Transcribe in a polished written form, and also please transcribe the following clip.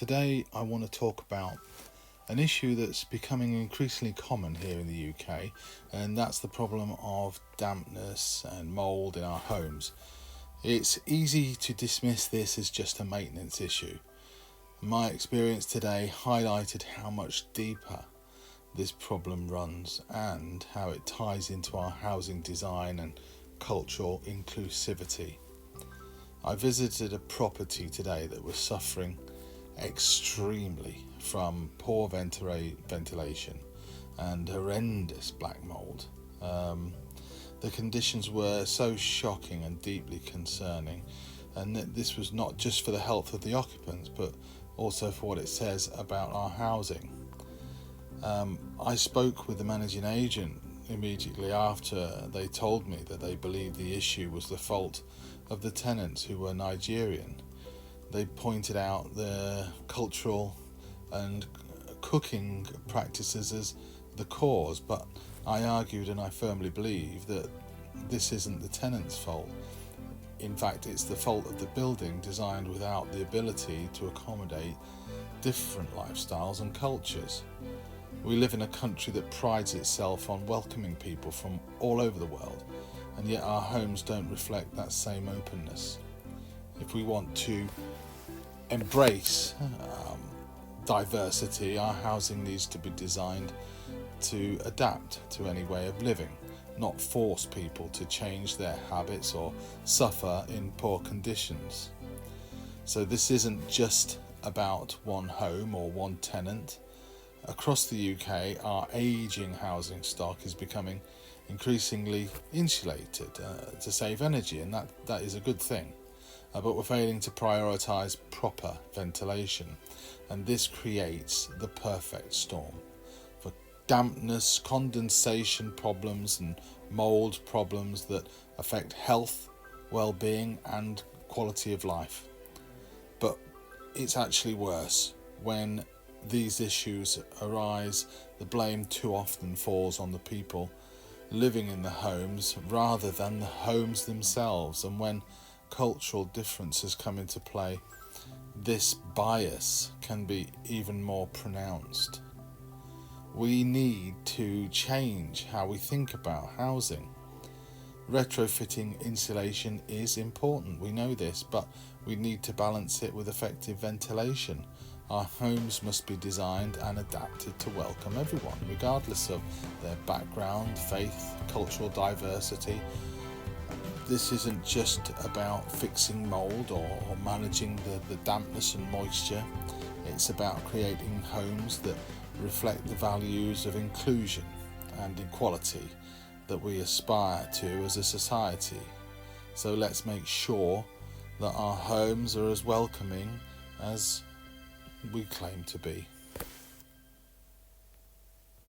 Today I want to talk about an issue that's becoming increasingly common here in the UK, and that's the problem of dampness and mould in our homes. It's easy to dismiss this as just a maintenance issue. My experience today highlighted how much deeper this problem runs and how it ties into our housing design and cultural inclusivity. I visited a property today that was suffering extremely from poor ventilation and horrendous black mould. The conditions were so shocking and deeply concerning, and that this was not just for the health of the occupants but also for what it says about our housing. I spoke with the managing agent immediately after they told me that they believed the issue was the fault of the tenants, who were Nigerian. They pointed out the cultural and cooking practices as the cause, but I argued, and I firmly believe, that this isn't the tenant's fault. In fact, it's the fault of the building, designed without the ability to accommodate different lifestyles and cultures. We live in a country that prides itself on welcoming people from all over the world, and yet our homes don't reflect that same openness. If we want to embrace diversity, our housing needs to be designed to adapt to any way of living, not force people to change their habits or suffer in poor conditions. So this isn't just about one home or one tenant. Across the UK, our ageing housing stock is becoming increasingly insulated to save energy, and that is a good thing. But we're failing to prioritise proper ventilation, and this creates the perfect storm for dampness, condensation problems and mould problems that affect health, well-being and quality of life. But it's actually worse. When these issues arise, the blame too often falls on the people living in the homes rather than the homes themselves, and when cultural differences come into play, this bias can be even more pronounced. We need to change how we think about housing. Retrofitting insulation is important, we know this, but we need to balance it with effective ventilation. Our homes must be designed and adapted to welcome everyone, regardless of their background, faith, cultural diversity. This isn't just about fixing mould or managing the dampness and moisture. It's about creating homes that reflect the values of inclusion and equality that we aspire to as a society. So let's make sure that our homes are as welcoming as we claim to be.